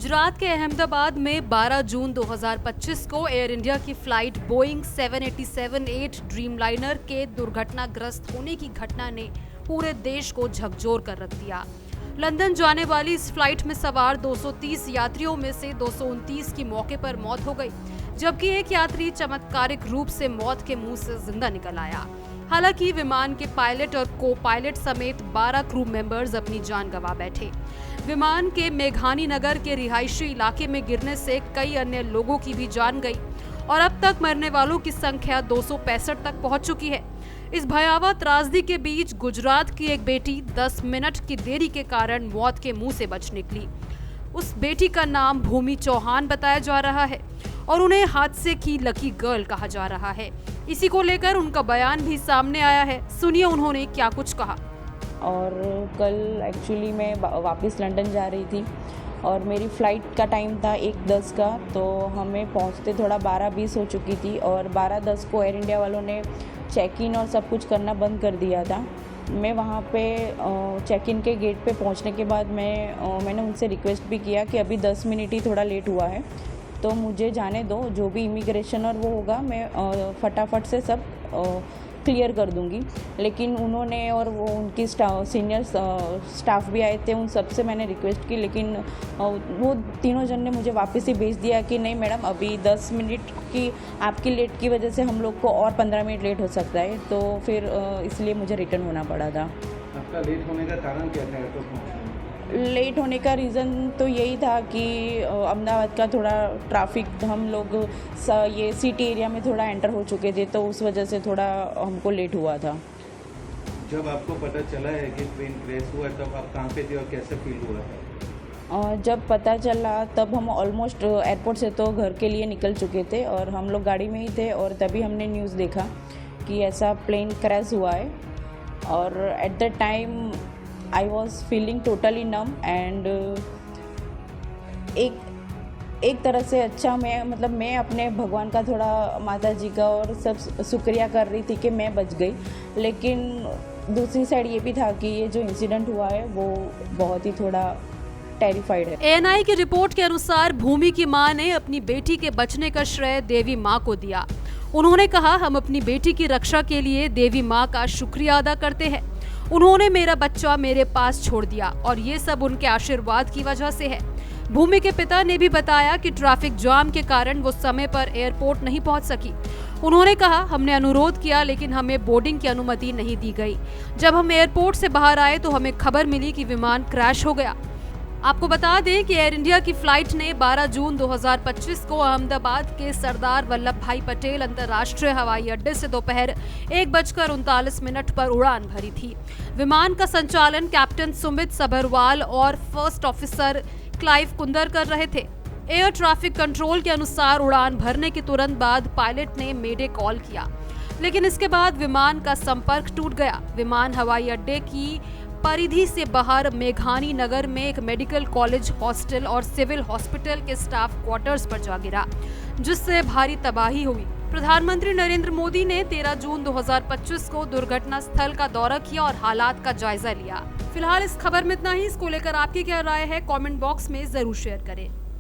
गुजरात के अहमदाबाद में 12 जून 2025 को एयर इंडिया की फ्लाइट बोइंग 787-8 ड्रीमलाइनर के दुर्घटनाग्रस्त होने की घटना ने पूरे देश को झकझोर कर रख दिया। लंदन जाने वाली इस फ्लाइट में सवार 230 यात्रियों में से 229 की मौके पर मौत हो गई, जबकि एक यात्री चमत्कारिक रूप से मौत के मुंह से जिंदा निकल आया। हालांकि विमान के पायलट और को पायलट समेत 12 क्रू मेंबर्स अपनी जान गंवा बैठे। विमान के मेघानी नगर के रिहायशी इलाके में गिरने से कई अन्य लोगों की भी जान गई और अब तक मरने वालों की संख्या 265 तक पहुंच चुकी है। इस भयावह त्रासदी के बीच गुजरात की एक बेटी 10 मिनट की देरी के कारण मौत के मुंह से बच निकली। उस बेटी का नाम भूमि चौहान बताया जा रहा है और उन्हें हादसे की लकी गर्ल कहा जा रहा है। इसी को लेकर उनका बयान भी सामने आया है। सुनिए उन्होंने क्या कुछ कहा। और कल एक्चुअली मैं वापस लंदन जा रही थी और मेरी फ़्लाइट का टाइम था 1:10 का, तो हमें पहुंचते थोड़ा 12:20 हो चुकी थी और 12:10 को एयर इंडिया वालों ने चेक इन और सब कुछ करना बंद कर दिया था। मैं वहाँ पे चेक इन के गेट पे पहुँचने के बाद मैंने उनसे रिक्वेस्ट भी किया कि अभी 10 मिनट ही थोड़ा लेट हुआ है तो मुझे जाने दो, जो भी इमिग्रेशन और वो होगा मैं फटाफट से सब क्लियर कर दूंगी। लेकिन उन्होंने और वो उनकी सीनियर स्टाफ भी आए थे, उन सब से मैंने रिक्वेस्ट की, लेकिन वो तीनों जन ने मुझे वापस ही भेज दिया कि नहीं मैडम, अभी 10 मिनट की आपकी लेट की वजह से हम लोग को और 15 मिनट लेट हो सकता है। तो फिर इसलिए मुझे रिटर्न होना पड़ा था। आपका लेट होने का कारण क्या था एयरपोर्ट पहुंचने? लेट होने का रीज़न तो यही था कि अहमदाबाद का थोड़ा ट्रैफिक, हम लोग ये सिटी एरिया में थोड़ा एंटर हो चुके थे, तो उस वजह से थोड़ा हमको लेट हुआ था। जब आपको पता चला है कि ट्रेन क्रैश हुआ तब आप कहाँ पे थे और कैसे फील हुआ था? जब पता चला तब हम ऑलमोस्ट एयरपोर्ट से तो घर के लिए निकल चुके थे और हम लोग गाड़ी में ही थे और तभी हमने न्यूज़ देखा कि ऐसा प्लेन क्रैश हुआ है। और at the time I was feeling totally num and एक तरह से अच्छा मैं अपने भगवान का, थोड़ा माता जी का और सब शुक्रिया कर रही थी कि मैं बच गई। लेकिन दूसरी साइड ये भी था कि ये जो इंसिडेंट हुआ है वो बहुत ही थोड़ा टेरिफाइड है। एएनआई की रिपोर्ट के अनुसार भूमि की मां ने अपनी बेटी के बचने का श्रेय देवी मां को दिया। उन्होंने कहा, हम अपनी बेटी की रक्षा के लिए देवी मां का शुक्रिया अदा करते हैं। उन्होंने मेरा बच्चा मेरे पास छोड़ दिया और ये सब उनके आशीर्वाद की वजह से है। भूमि के पिता ने भी बताया कि ट्रैफिक जाम के कारण वो समय पर एयरपोर्ट नहीं पहुंच सकी। उन्होंने कहा, हमने अनुरोध किया लेकिन हमें बोर्डिंग की अनुमति नहीं दी गई। जब हम एयरपोर्ट से बाहर आए तो हमें खबर मिली कि विमान क्रैश हो गया। आपको बता दें कि एयर इंडिया की फ्लाइट ने 12 जून 2025 को अहमदाबाद के सरदार वल्लभ भाई पटेल अंतर्राष्ट्रीय हवाई अड्डे से दोपहर 1:39 पर उड़ान भरी थी। विमान का संचालन कैप्टन सुमित सभरवाल और फर्स्ट ऑफिसर क्लाइव कुंदर कर रहे थे। एयर ट्रैफिक कंट्रोल के अनुसार उड़ान भरने के तुरंत बाद पायलट ने मेडे कॉल किया, लेकिन इसके बाद विमान का संपर्क टूट गया। विमान हवाई अड्डे की परिधि से बाहर मेघानी नगर में एक मेडिकल कॉलेज, हॉस्टल और सिविल हॉस्पिटल के स्टाफ क्वार्टर्स पर जा गिरा, जिससे भारी तबाही हुई। प्रधानमंत्री नरेंद्र मोदी ने 13 जून 2025 को दुर्घटना स्थल का दौरा किया और हालात का जायजा लिया। फिलहाल इस खबर में इतना ही। इसको लेकर आपकी क्या राय है, कमेंट बॉक्स में जरूर शेयर करें।